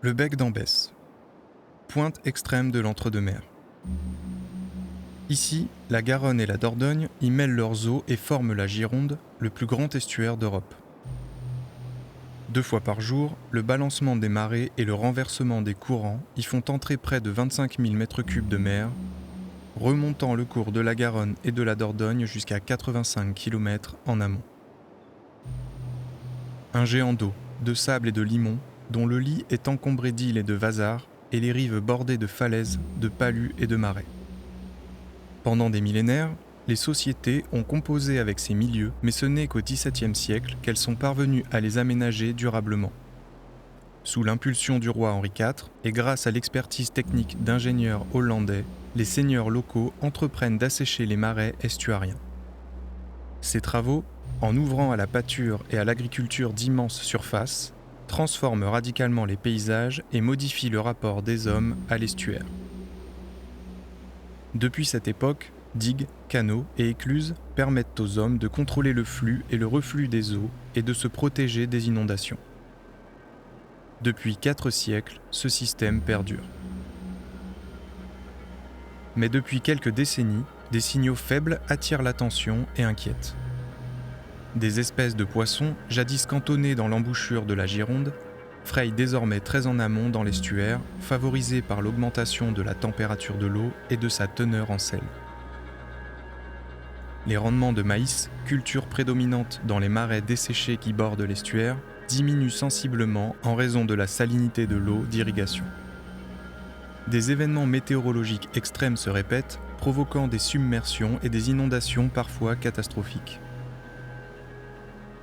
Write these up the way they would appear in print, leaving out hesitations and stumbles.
Le bec d'Ambès, pointe extrême de l'entre-deux-mers. Ici, la Garonne et la Dordogne y mêlent leurs eaux et forment la Gironde, le plus grand estuaire d'Europe. 2 fois par jour, le balancement des marées et le renversement des courants y font entrer près de 25 000 m3 de mer, remontant le cours de la Garonne et de la Dordogne jusqu'à 85 km en amont. Un géant d'eau, de sable et de limon, dont le lit est encombré d'îles et de vasards, et les rives bordées de falaises, de palus et de marais. Pendant des millénaires, les sociétés ont composé avec ces milieux, mais ce n'est qu'au XVIIe siècle qu'elles sont parvenues à les aménager durablement. Sous l'impulsion du roi Henri IV, et grâce à l'expertise technique d'ingénieurs hollandais, les seigneurs locaux entreprennent d'assécher les marais estuariens. Ces travaux, en ouvrant à la pâture et à l'agriculture d'immenses surfaces, transforment radicalement les paysages et modifient le rapport des hommes à l'estuaire. Depuis cette époque, digues, canaux et écluses permettent aux hommes de contrôler le flux et le reflux des eaux et de se protéger des inondations. Depuis 4 siècles, ce système perdure. Mais depuis quelques décennies, des signaux faibles attirent l'attention et inquiètent. Des espèces de poissons, jadis cantonnées dans l'embouchure de la Gironde, frayent désormais très en amont dans l'estuaire, favorisés par l'augmentation de la température de l'eau et de sa teneur en sel. Les rendements de maïs, culture prédominante dans les marais desséchés qui bordent l'estuaire, diminuent sensiblement en raison de la salinité de l'eau d'irrigation. Des événements météorologiques extrêmes se répètent, provoquant des submersions et des inondations parfois catastrophiques.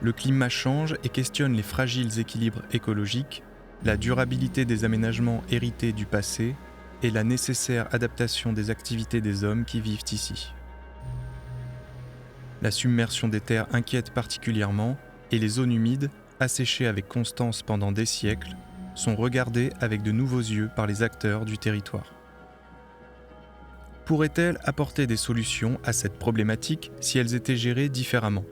Le climat change et questionne les fragiles équilibres écologiques, la durabilité des aménagements hérités du passé et la nécessaire adaptation des activités des hommes qui vivent ici. La submersion des terres inquiète particulièrement et les zones humides, asséchées avec constance pendant des siècles, sont regardées avec de nouveaux yeux par les acteurs du territoire. Pourrait-elle apporter des solutions à cette problématique si elles étaient gérées différemment ?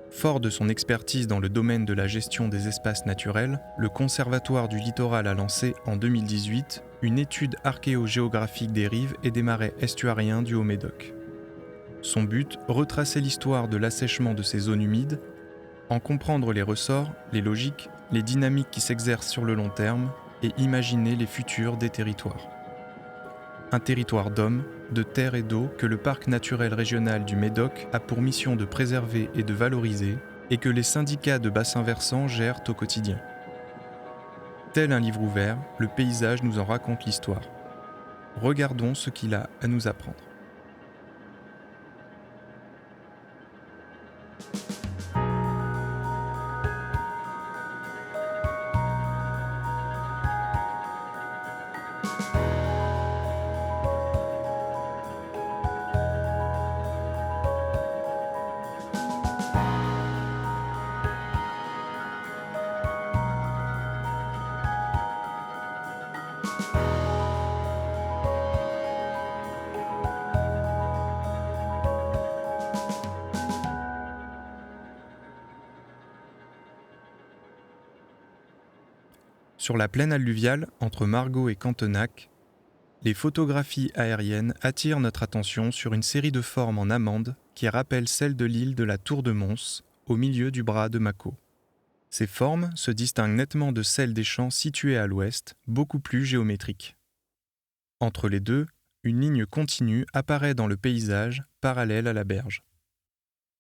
Fort de son expertise dans le domaine de la gestion des espaces naturels, le Conservatoire du littoral a lancé en 2018 une étude archéogéographique des rives et des marais estuariens du Haut-Médoc. Son but, retracer l'histoire de l'assèchement de ces zones humides, en comprendre les ressorts, les logiques, les dynamiques qui s'exercent sur le long terme et imaginer les futurs des territoires. Un territoire d'hommes, de terre et d'eau que le parc naturel régional du Médoc a pour mission de préserver et de valoriser et que les syndicats de bassins versants gèrent au quotidien. Tel un livre ouvert, le paysage nous en raconte l'histoire. Regardons ce qu'il a à nous apprendre. Sur la plaine alluviale, entre Margaux et Cantenac, les photographies aériennes attirent notre attention sur une série de formes en amande qui rappellent celles de l'île de la Tour de Mons, au milieu du bras de Mâcon. Ces formes se distinguent nettement de celles des champs situés à l'ouest, beaucoup plus géométriques. Entre les deux, une ligne continue apparaît dans le paysage, parallèle à la berge.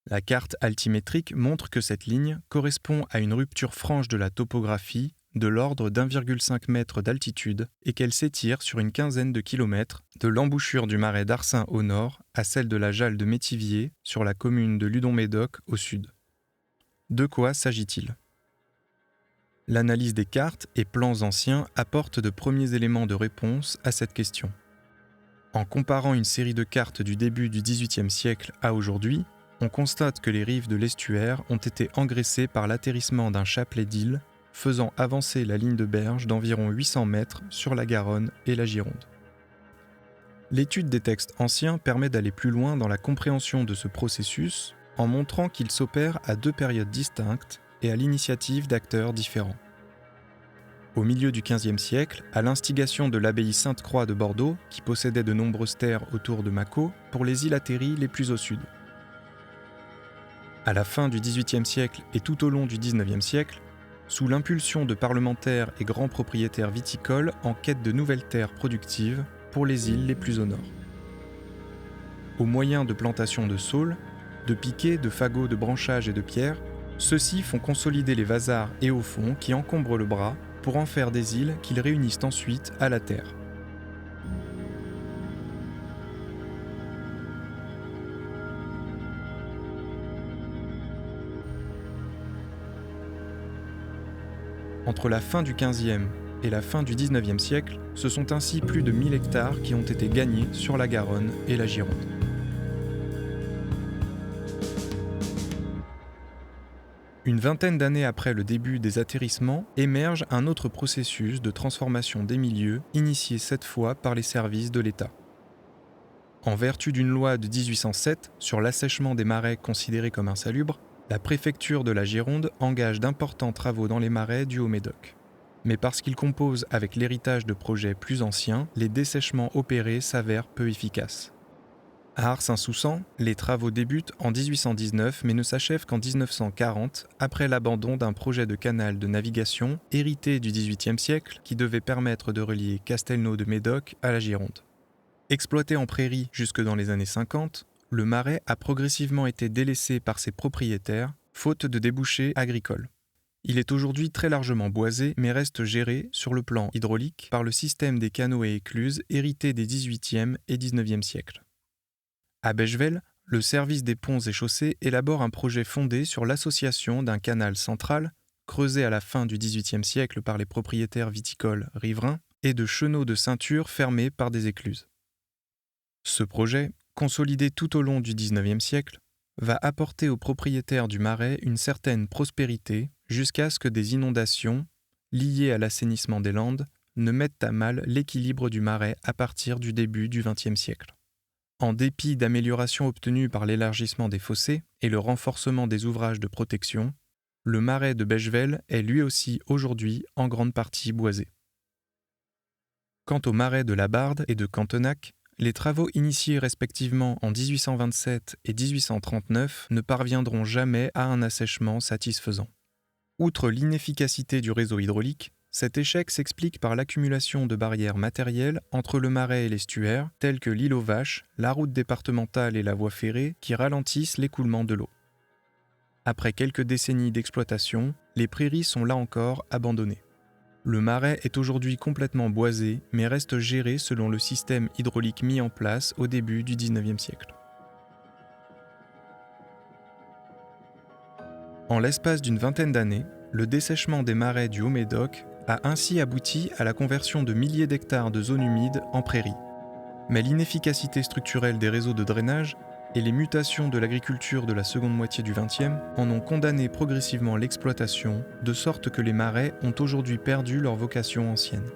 La carte altimétrique montre que cette ligne correspond à une rupture franche de la topographie de l'ordre d'1,5 m d'altitude et qu'elle s'étire sur une quinzaine de kilomètres de l'embouchure du marais d'Arcin au nord à celle de la Jalle de Métivier sur la commune de Ludon-Médoc au sud. De quoi s'agit-il ? L'analyse des cartes et plans anciens apporte de premiers éléments de réponse à cette question. En comparant une série de cartes du début du XVIIIe siècle à aujourd'hui, on constate que les rives de l'estuaire ont été engraissées par l'atterrissement d'un chapelet d'îles faisant avancer la ligne de berge d'environ 800 mètres sur la Garonne et la Gironde. L'étude des textes anciens permet d'aller plus loin dans la compréhension de ce processus en montrant qu'il s'opère à 2 périodes distinctes et à l'initiative d'acteurs différents. Au milieu du XVe siècle, à l'instigation de l'abbaye Sainte-Croix de Bordeaux, qui possédait de nombreuses terres autour de Mâcon, pour les îles atterries les plus au sud. À la fin du XVIIIe siècle et tout au long du XIXe siècle, sous l'impulsion de parlementaires et grands propriétaires viticoles en quête de nouvelles terres productives pour les îles les plus au nord. Au moyen de plantations de saules, de piquets, de fagots de branchages et de pierres, ceux-ci font consolider les vasards et hauts fonds qui encombrent le bras pour en faire des îles qu'ils réunissent ensuite à la terre. Entre la fin du XVe et la fin du XIXe siècle, ce sont ainsi plus de 1000 hectares qui ont été gagnés sur la Garonne et la Gironde. Une vingtaine d'années après le début des atterrissements, émerge un autre processus de transformation des milieux, initié cette fois par les services de l'État. En vertu d'une loi de 1807 sur l'assèchement des marais considérés comme insalubres, la préfecture de la Gironde engage d'importants travaux dans les marais du Haut-Médoc. Mais parce qu'ils composent avec l'héritage de projets plus anciens, les dessèchements opérés s'avèrent peu efficaces. À Ars-Saint-Soussan, les travaux débutent en 1819 mais ne s'achèvent qu'en 1940, après l'abandon d'un projet de canal de navigation hérité du XVIIIe siècle qui devait permettre de relier Castelnau de Médoc à la Gironde. Exploité en prairie jusque dans les années 50, le marais a progressivement été délaissé par ses propriétaires, faute de débouchés agricoles. Il est aujourd'hui très largement boisé, mais reste géré, sur le plan hydraulique, par le système des canaux et écluses hérité des XVIIIe et XIXe siècles. À Bechevel, le service des ponts et chaussées élabore un projet fondé sur l'association d'un canal central, creusé à la fin du XVIIIe siècle par les propriétaires viticoles riverains, et de chenaux de ceinture fermés par des écluses. Ce projet, consolidé tout au long du XIXe siècle, va apporter aux propriétaires du marais une certaine prospérité jusqu'à ce que des inondations, liées à l'assainissement des Landes, ne mettent à mal l'équilibre du marais à partir du début du XXe siècle. En dépit d'améliorations obtenues par l'élargissement des fossés et le renforcement des ouvrages de protection, le marais de Bechevel est lui aussi aujourd'hui en grande partie boisé. Quant au marais de la Barde et de Cantenac, les travaux initiés respectivement en 1827 et 1839 ne parviendront jamais à un assèchement satisfaisant. Outre l'inefficacité du réseau hydraulique, cet échec s'explique par l'accumulation de barrières matérielles entre le marais et l'estuaire, telles que l'île aux Vaches, la route départementale et la voie ferrée, qui ralentissent l'écoulement de l'eau. Après quelques décennies d'exploitation, les prairies sont là encore abandonnées. Le marais est aujourd'hui complètement boisé, mais reste géré selon le système hydraulique mis en place au début du XIXe siècle. En l'espace d'une vingtaine d'années, le dessèchement des marais du Haut-Médoc a ainsi abouti à la conversion de milliers d'hectares de zones humides en prairies. Mais l'inefficacité structurelle des réseaux de drainage et les mutations de l'agriculture de la seconde moitié du XXe en ont condamné progressivement l'exploitation, de sorte que les marais ont aujourd'hui perdu leur vocation ancienne.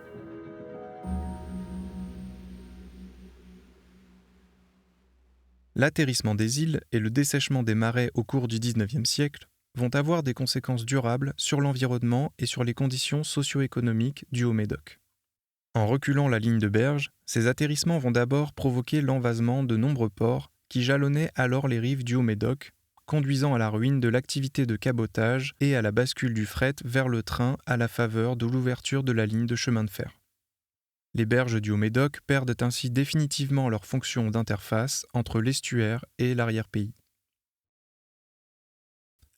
L'atterrissement des îles et le dessèchement des marais au cours du XIXe siècle vont avoir des conséquences durables sur l'environnement et sur les conditions socio-économiques du Haut-Médoc. En reculant la ligne de berge, ces atterrissements vont d'abord provoquer l'envasement de nombreux ports qui jalonnaient alors les rives du Haut-Médoc, conduisant à la ruine de l'activité de cabotage et à la bascule du fret vers le train à la faveur de l'ouverture de la ligne de chemin de fer. Les berges du Haut-Médoc perdent ainsi définitivement leur fonction d'interface entre l'estuaire et l'arrière-pays.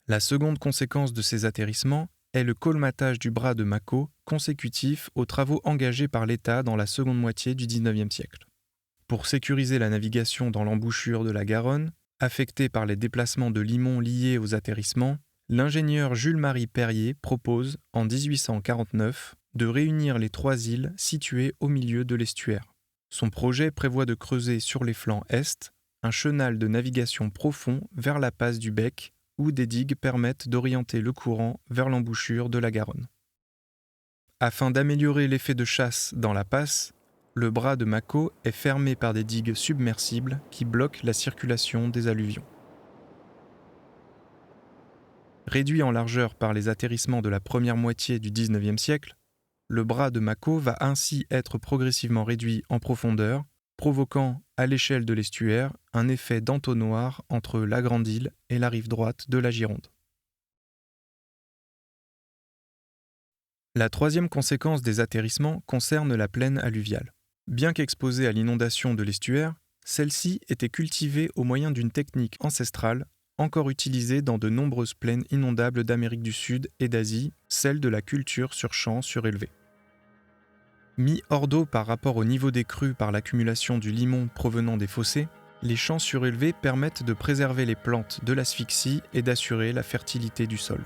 La seconde conséquence de ces atterrissements est le colmatage du bras de Mâcon consécutif aux travaux engagés par l'État dans la seconde moitié du XIXe siècle. Pour sécuriser la navigation dans l'embouchure de la Garonne, affectée par les déplacements de limons liés aux atterrissements, l'ingénieur Jules-Marie Perrier propose, en 1849, de réunir les trois îles situées au milieu de l'estuaire. Son projet prévoit de creuser sur les flancs est un chenal de navigation profond vers la passe du Bec, où des digues permettent d'orienter le courant vers l'embouchure de la Garonne. Afin d'améliorer l'effet de chasse dans la passe, le bras de Mâcon est fermé par des digues submersibles qui bloquent la circulation des alluvions. Réduit en largeur par les atterrissements de la première moitié du XIXe siècle, Le bras de Mako va ainsi être progressivement réduit en profondeur, provoquant, à l'échelle de l'estuaire, un effet d'entonnoir entre la Grande Île et la rive droite de la Gironde. La troisième conséquence des atterrissements concerne la plaine alluviale. Bien qu'exposée à l'inondation de l'estuaire, celle-ci était cultivée au moyen d'une technique ancestrale encore utilisée dans de nombreuses plaines inondables d'Amérique du Sud et d'Asie, celle de la culture sur champs surélevés. Mis hors d'eau par rapport au niveau des crues par l'accumulation du limon provenant des fossés, les champs surélevés permettent de préserver les plantes de l'asphyxie et d'assurer la fertilité du sol.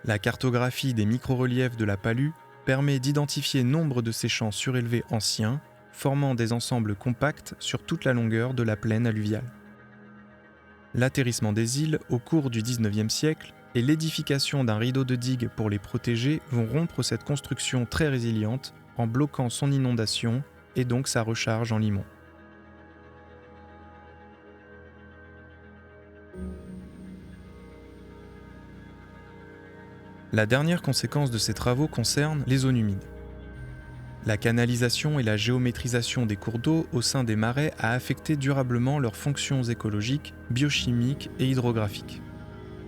La cartographie des microreliefs de la Palue permet d'identifier nombre de ces champs surélevés anciens, formant des ensembles compacts sur toute la longueur de la plaine alluviale. L'atterrissement des îles au cours du XIXe siècle et l'édification d'un rideau de digues pour les protéger vont rompre cette construction très résiliente en bloquant son inondation et donc sa recharge en limon. La dernière conséquence de ces travaux concerne les zones humides. La canalisation et la géométrisation des cours d'eau au sein des marais a affecté durablement leurs fonctions écologiques, biochimiques et hydrographiques.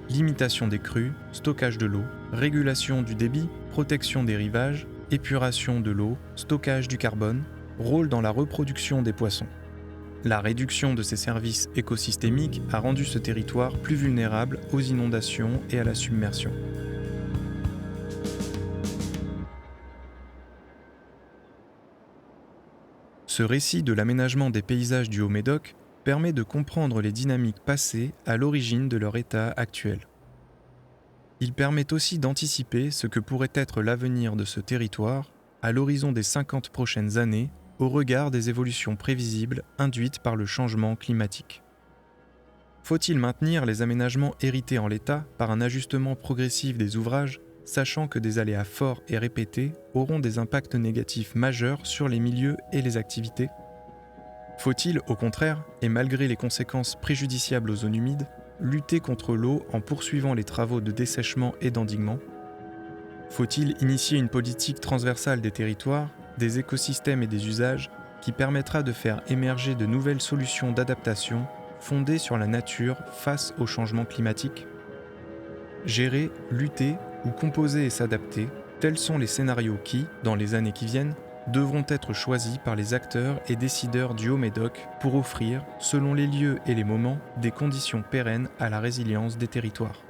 Limitation des crues, stockage de l'eau, régulation du débit, protection des rivages, épuration de l'eau, stockage du carbone, rôle dans la reproduction des poissons. La réduction de ces services écosystémiques a rendu ce territoire plus vulnérable aux inondations et à la submersion. Ce récit de l'aménagement des paysages du Haut-Médoc permet de comprendre les dynamiques passées à l'origine de leur état actuel. Il permet aussi d'anticiper ce que pourrait être l'avenir de ce territoire à l'horizon des 50 prochaines années au regard des évolutions prévisibles induites par le changement climatique. Faut-il maintenir les aménagements hérités en l'état par un ajustement progressif des ouvrages, sachant que des aléas forts et répétés auront des impacts négatifs majeurs sur les milieux et les activités? Faut-il, au contraire, et malgré les conséquences préjudiciables aux zones humides, lutter contre l'eau en poursuivant les travaux de dessèchement et d'endiguement? Faut-il initier une politique transversale des territoires, des écosystèmes et des usages qui permettra de faire émerger de nouvelles solutions d'adaptation fondées sur la nature face au changement climatique? Gérer, lutter ou composer et s'adapter, tels sont les scénarios qui, dans les années qui viennent, devront être choisis par les acteurs et décideurs du Haut-Médoc pour offrir, selon les lieux et les moments, des conditions pérennes à la résilience des territoires.